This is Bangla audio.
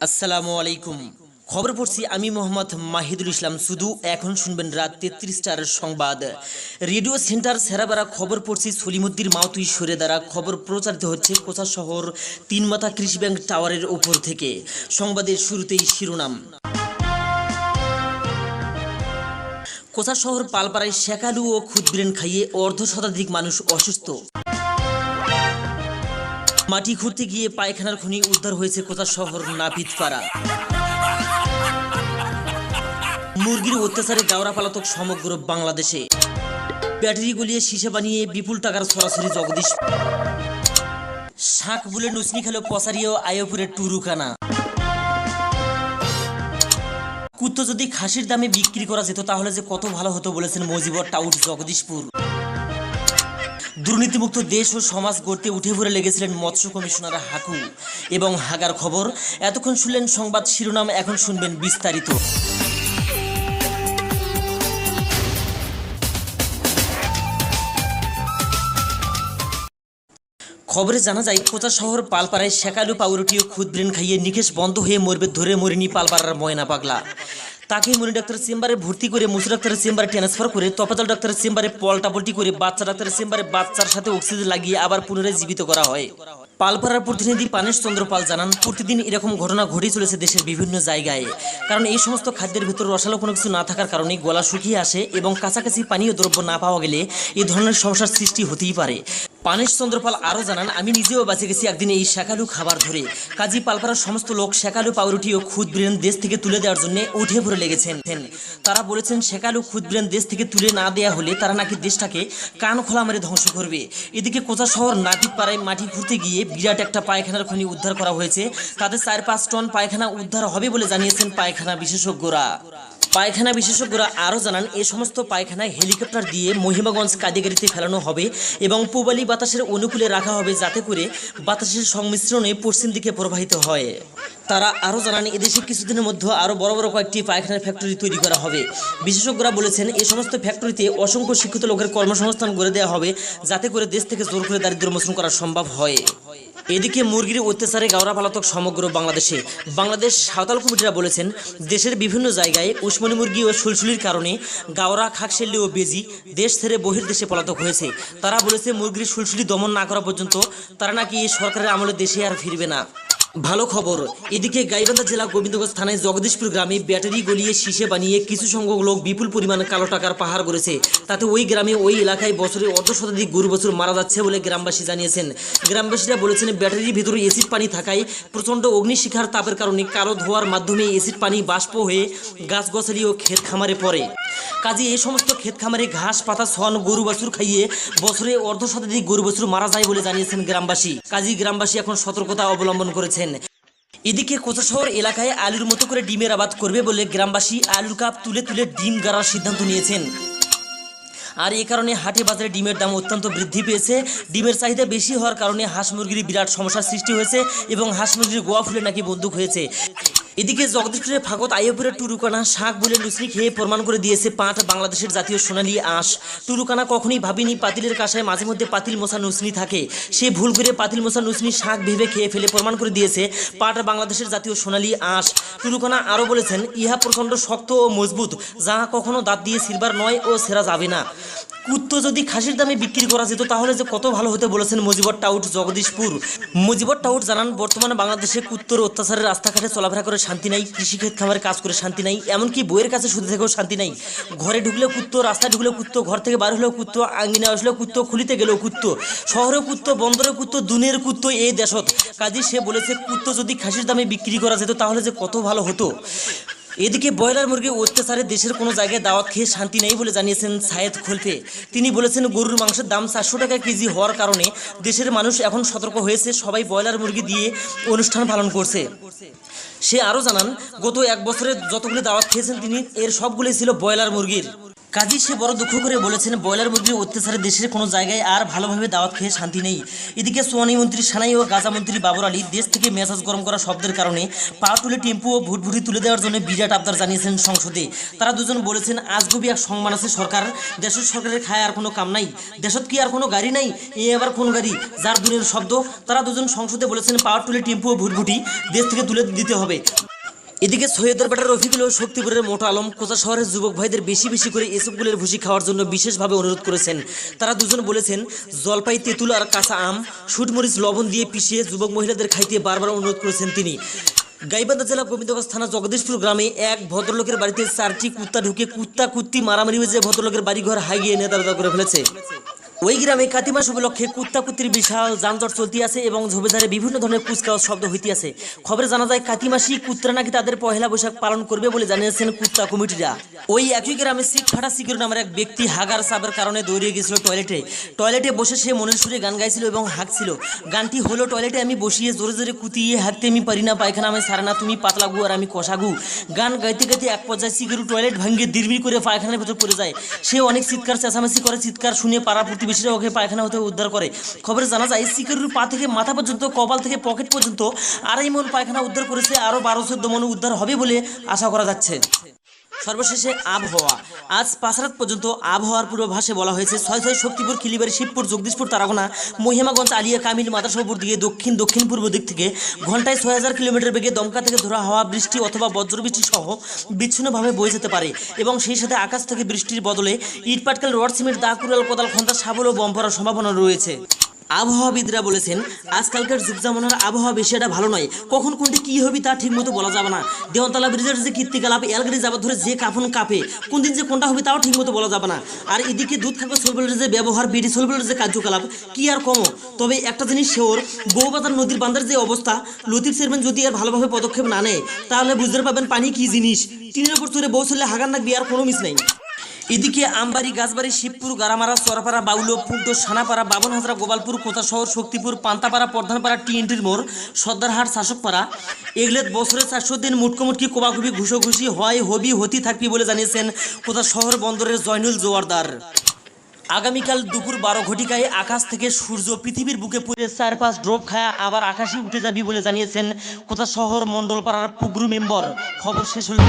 আসসালামু আলাইকুম। খবর পড়ছি আমি মোহাম্মদ মাহিদুল ইসলাম। শুধু এখন শুনবেন রাত 33টার সংবাদ। রেডিও সেন্টার সেরাবারা খবর পড়ছি সলিমুদ্দিন মাওতুই সরে দ্বারা খবর প্রচারিত হচ্ছে কোচা শহর তিনমাথা কৃষি ব্যাংক টাওয়ারের উপর থেকে। সংবাদের শুরুতেই শিরোনাম। কোচা শহর পালপাড়ায় শেকালু ও খুদবিরেন খাইয়ে অর্ধ শতাধিক মানুষ অসুস্থ। মাটি খুঁড়তে গিয়ে পায়খানার খনি উদ্ধার হয়েছে কোচা শহর নাপিতপাড়া। মুরগির অত্যাচারে গাওরা পালাতক সমগ্র বাংলাদেশে। ব্যাটারি গলিয়ে শিশা বানিয়ে বিপুল টাকার সরাসরি জগদীশ। শাক বুলে নুচনি খেলো পসারিও আয়োপুরের টুরুকানা। কুত্তো যদি খাসির দামে বিক্রি করা যেত তাহলে যে কত ভালো হতো বলেছেন মজিবর টাউট জগদীশপুর। দুর্নীতিমুক্ত দেশ ও সমাজ গড়তে উঠে পড়ে লেগেছিলেন মৎস্য কমিশনার হাকু এবং হাগার খবর। এতক্ষণ শুনলেন সংবাদ শিরোনাম, এখন শুনবেন বিস্তারিত। খবরে জানা যায় কোচা শহর পালপাড়ায় শেকালু পাউরুটি ও খুদব্রেন খাইয়ে নিকেশ বন্ধ হয়ে মরবে ধরে মরিনি পালপাড়ার ময়না পাগলা। তাকে মনি ডাক্তারের চেম্বারে ভর্তি করে মুসু ডাক্তারের চেম্বারে ট্রান্সফার করে তপাতাল ডাক্তারের চেম্বারে পল্টাপল্টি করে বাচ্চা ডাক্তারের চেম্বারে বাচ্চার সাথে অক্সিজেন লাগিয়ে আবার পুনরায় জীবিত করা হয়। পালপাড়ার প্রতিনিধি পানেশ চন্দ্র পাল জানান, প্রতিদিন এরকম ঘটনা ঘটেই চলেছে দেশের বিভিন্ন জায়গায়। কারণ এই সমস্ত খাদ্যের ভিতর রসালো কোনো কিছু না থাকার কারণে গলা শুকিয়ে আসে এবং কাছাকাছি পানীয় দ্রব্য না পাওয়া গেলে এই ধরনের সমস্যার সৃষ্টি হতেই পারে। পানেশ চন্দ্রপাল আরও জানান, আমি নিজেও বেঁচে গেছি একদিন এই শেকালু খাবার ধরে। কাজী পালপাড়ার সমস্ত লোক শেকালু পাউরুটি ও খুদব্রেন দেশ থেকে তুলে দেওয়ার জন্য উঠে পড়ে লেগেছেন। তারা বলেছেন শেকালু খুদব্রেন দেশ থেকে তুলে না দেওয়া হলে তারা নাকি দেশটাকে কান খোলা মেরে ধ্বংস করবে। এদিকে কোচা শহর নাপিতপাড়ায় মাটি খুঁড়তে গিয়ে বিরাট একটা পায়খানার খনি উদ্ধার করা হয়েছে। তাতে 4-5 টন পায়খানা উদ্ধার হবে বলে জানিয়েছেন পায়খানা বিশেষজ্ঞরা। পায়খানা বিশেষজ্ঞরা আরও জানান, এ সমস্ত পায়খানায় হেলিকপ্টার দিয়ে মহিমাগঞ্জ কাদিগাড়িতে ফেলানো হবে এবং পূবালি বাতাসের অনুকূলে রাখা হবে যাতে করে বাতাসের সংমিশ্রণে পশ্চিম দিকে প্রবাহিত হয়। তারা আরও জানান, এদেশে কিছুদিনের মধ্যে আরও বড় বড় কয়েকটি পায়খানার ফ্যাক্টরি তৈরি করা হবে। বিশেষজ্ঞরা বলেছেন, এই সমস্ত ফ্যাক্টরিতে অসংখ্য শিক্ষিত লোকের কর্মসংস্থান গড়ে দেওয়া হবে যাতে করে দেশ থেকে জোর করে দারিদ্র্য মোচন করা সম্ভব হয়। এদিকে মুরগির অত্যাচারে গাওরা পালাতক সমগ্র বাংলাদেশে। বাংলাদেশ সাঁওতাল কমিটিরা বলেছেন, দেশের বিভিন্ন জায়গায় উসমানী মুরগি ও সুলসুলির কারণে গাওরা, খাকশেল্লি ও বেজি দেশ ছেড়ে বহির্দেশে পলাতক হয়েছে। তারা বলেছে, মুরগির সুলসুলি দমন না করা পর্যন্ত তারা নাকি এই সরকারের আমলে দেশে আর ফিরবে না। ভালো খবর, এদিকে গাইবান্ধা জেলা গোবিন্দগঞ্জ থানায় জগদীশপুর গ্রামে ব্যাটারি গলিয়ে শিশে বানিয়ে কিছু সংখ্যক লোক বিপুল পরিমাণ কালো টাকার পাহাড় গড়েছে। তাতে ওই গ্রামে ওই এলাকায় বছরে অর্ধ শতাধিক গরু বছর মারা যাচ্ছে বলে গ্রামবাসী জানিয়েছেন। গ্রামবাসীরা বলেছেন, ব্যাটারির ভিতরে অ্যাসিড পানি থাকায় প্রচণ্ড অগ্নিশিখার তাপের কারণে কালো ধোয়ার মাধ্যমে অ্যাসিড পানি বাষ্প হয়ে গাছগাছালি ও ক্ষেত খামারে পড়ে। কাজে এই সমস্ত ক্ষেত খামারে ঘাস পাতা ছন গরু বাছুর খাইয়ে বছরে অর্ধ শতাধিক গরু বাছুর মারা যায় বলে জানিয়েছেন গ্রামবাসী। কাজী গ্রামবাসী এখন সতর্কতা অবলম্বন করেছেন। এদিকে কোচা শহর এলাকায় আলুর মতো করে ডিমের আবাদ করবে বলে গ্রামবাসী আলুর কাপ তুলে তুলে ডিম গাড়ার সিদ্ধান্ত নিয়েছেন। আর এই কারণে হাটে বাজারে ডিমের দাম অত্যন্ত বৃদ্ধি পেয়েছে। ডিমের চাহিদা বেশি হওয়ার কারণে হাঁস মুরগির বিরাট সমস্যার সৃষ্টি হয়েছে এবং হাঁস মুরগির গোয়া ফুলে নাকি বন্দুক হয়েছে। এদিকে জগদীশপুরের ফাগত আইয়পুরের টুরুকানা শাক বলে লুচনি খেয়ে প্রমাণ করে দিয়েছে পাট বাংলাদেশের জাতীয় সোনালী আঁশ। টুরুকানা কখনই ভাবিনি পাতিলের কাঁসায় মাঝে মধ্যে পাতিল মশা নুচনি থাকে। সে ভুল করে পাতিল মশা নুচনি শাক ভেবে খেয়ে ফেলে প্রমাণ করে দিয়েছে পাট বাংলাদেশের জাতীয় সোনালী আঁশ। টুরুকানা আরও বলেছেন, ইহা প্রচণ্ড শক্ত ও মজবুত, যা কখনো দাঁত দিয়ে সিলভার নয় ও সেরা যাবে না। কুত্তো যদি খাসির দামে বিক্রি করা যেত তাহলে যে কত ভালো হতে বলেছেন মজিবর টাউট জগদীশপুর। মজিবর টাউট জানান, বর্তমানে বাংলাদেশে কুত্তোর অত্যাচারে রাস্তাঘাটে চলাফেরা করে শান্তি নাই, কৃষিক্ষেত খামারে কাজ করে শান্তি নাই, এমনকি বইয়ের কাছে শুধু থেকেও শান্তি নাই। ঘরে ঢুকলেও কুত্তো, রাস্তায় ঢুকলেও কুত্তো, ঘর থেকে বার হলেও কুত্তো, আঙ্গিনা আসলেও কুত্তো, খুলিতে গেলেও কুত্তো, শহরেও কুত্তো, বন্দরে কুত্তো, দুনিয়ার কুত্তো এই দেশত। কাজী সে বলেছে, কুত্তো যদি খাসির দামে বিক্রি করা যেত তাহলে যে কত ভালো হতো। এদিকে ব্রয়লার মুরগি অত্যাচারে দেশের কোনো জায়গায় দাওয়াত খেয়ে শান্তি নেই বলে জানিয়েছেন সায়েদ খোলফে। তিনি বলেছেন, গরুর মাংসের দাম 400 টাকা কেজি হওয়ার কারণে দেশের মানুষ এখন সতর্ক হয়েছে, সবাই ব্রয়লার মুরগি দিয়ে অনুষ্ঠান পালন করছে। সে আরও জানান, গত 1 বছরে যতগুলি দাওয়াত খেয়েছেন তিনি, এর সবগুলোই ছিল ব্রয়লার মুরগির। কাজী সে বড় দুঃখ করে বলেছেন, ব্রয়লার মুরগির অত্যাচারে দেশের কোনো জায়গায় আর ভালোভাবে দাওয়াত খেয়ে শান্তি নেই। এদিকে সোয়ানি মন্ত্রী সানাই ও গাজা মন্ত্রী বাবর আলী দেশ থেকে মেজাজ গরম করা শব্দের কারণে পা তুলে টেম্পু ও ভুটভুটি তুলে দেওয়ার জন্য বিরাট আবদার জানিয়েছেন সংসদে। তারা দুজন বলেছেন, আজগুবি এক সংমান আছে সরকার, দেশের সরকারের খায় আর কোনো কাম নাই, দেশত কি আর কোনো গাড়ি নাই, এ আবার কোন গাড়ি যার দুনের শব্দ। তারা দুজন সংসদে বলেছেন, পাওয়ার তুলে টেম্পু ও ভুটভুটি দেশ থেকে তুলে দিতে হবে। এদিকে সৈয়দের বেটার রফিকুল ও শক্তিপুরের মোটা আলম কোচা শহরের যুবক ভাইদের বেশি বেশি করে এসবগুলের ভুসি খাওয়ার জন্য বিশেষভাবে অনুরোধ করেছেন। তারা দুজন বলেছেন, জলপাই তেঁতুল আর কাঁচা আম শুটমরিচ লবণ দিয়ে পিষিয়ে যুবক মহিলাদের খাইতে বারবার অনুরোধ করেছেন তিনি। গাইবান্ধা জেলা গোবিন্দগঞ্জ থানা জগদীশপুর গ্রামে এক ভদ্রলোকের বাড়িতে 4টি কুত্তা ঢুকে কুত্তি মারামারি হয়েছে, ভদ্রলোকের বাড়িঘর হাইগিয়ে নেতাবেতা করে ফেলেছে। ওই গ্রামে কাতি মাস উপলক্ষে কুত্তির বিশাল যানজট চলতি আছে এবং ঝোপেঝাড়ে বিভিন্ন ধরনের কুচকাওয়াজ শব্দ হইতে আছে। খবরে জানা যায়, কাতি মাসি কুত্রা নাকি তাদের পহেলা বৈশাখ পালন করবে বলে জানিয়েছেন কুত্তা কমিটিরা। ওই একই গ্রামে ফাটা সিকিউর নামের এক ব্যক্তি হাগার চাপের কারণে দৌড়িয়ে গেছিল টয়লেটে বসে সে মনের সুরে গান গাইছিল এবং হাঁকছিল। গানটি হলো, টয়লেটে আমি বসিয়ে জোরে জোরে কুতিয়ে হাঁকতে আমি পারি না, পায়খানা আমি সারে না, তুমি পাতলা গু আর আমি কষাগু। গান গাইতে গাইতে এক পর্যায়ে সিকিউর টয়লেট ভাঙিয়ে দিরবির করে পায়খানার ভেতর পড়ে যায়। সে অনেক চিৎকার চেঁচামেচি করে, চিৎকার শুনে পাড়া প্রতিবেশীরা ওকে পায়খানা হতে উদ্ধার করে। খবরে জানা যায়, সিকিউরির পা থেকে মাথা পর্যন্ত, কপাল থেকে পকেট পর্যন্ত 2.5 মণ পায়খানা উদ্ধার করেছে। আরও 12-14 মণ উদ্ধার হবে বলে আশা করা যাচ্ছে। সর্বশেষে আবহাওয়া। আজ 5 রাত পর্যন্ত আবহাওয়ার পূর্বাভাসে বলা হয়েছে, 6 শক্তিপুর, খিলিবাড়ি, শিবপুর, জগদীশপুর, তারাগোনা, মহিমাগঞ্জ, আলিয়া, কামিল, মাদারসপুর দিকে দক্ষিণ পূর্ব দিক থেকে ঘন্টায় 6000 কিলোমিটার বেগে দমকা থেকে ধরা হাওয়া বৃষ্টি অথবা বজ্রবৃষ্টি সহ বিচ্ছিন্নভাবে বয়ে যেতে পারে এবং সেই সাথে আকাশ থেকে বৃষ্টির বদলে ইট পাটকেল, রড, সিমেন্ট, দা, কুড়াল, কোদাল, খন্তা, শাবল ও বম পড়ার সম্ভাবনা রয়েছে। আবহাওয়াবিদরা বলেছেন, আজকালকার যুগ জামানার আবহাওয়া বেশি একটা ভালো নয়, কখন কোনটি কী হবে তা ঠিক মতো বলা যাবে না। দেওয়ানতলা ব্রিজের যে কীর্তিকলাপ, এলগাড়ি যাবার ধরে যে কাফন কাঁপে, কোন দিন যে কোনটা হবে তাও ঠিক মতো বলা যাবে না। আর এদিকে দুধ খাবার সোলবেলের যে ব্যবহার, বিডি সোলবেলের যে কার্যকলাপ, কি আর কমো। তবে একটা জিনিস শিওর, বউবাজার নদীর বান্ধার যে অবস্থা, লতিফ চেয়ারম্যান যদি আর ভালোভাবে পদক্ষেপ না নেয় তাহলে বুঝতে পারবেন পানি কি জিনিস। টিনের উপর চড়ে বউ ছেলে হাগার নাকবি, আর কোনো মিস নাই। এদিকে আমবাড়ি, গাছবাড়ি, শিবপুর, গারামারা, চরপাড়া, বাউলো, পুন্টো, সানাপাড়া, বাবনহাজরা, গোপালপুর, কোচাশহর, শক্তিপুর, পান্তাপাড়া, প্রধানপাড়া, টিএনটির মোড়, সর্দারহাট, শাসকপাড়া এগুলোর বছরে 400 দিন মুটকোমুটকি কোবাকুবি ঘুষোঘুষি হয়, হতি থাকবি বলে জানিয়েছেন কোচাশহর বন্দরের জয়নুল জোয়ারদার। আগামীকাল দুপুর 12 ঘটিকায় আকাশ থেকে সূর্য পৃথিবীর বুকে পড়ে 4-5 ড্রপ খায়া আবার আকাশে উঠে যাবি বলে জানিয়েছেন কোচাশহর মণ্ডলপাড়ার পুগরু মেম্বার। খবর শেষ হল।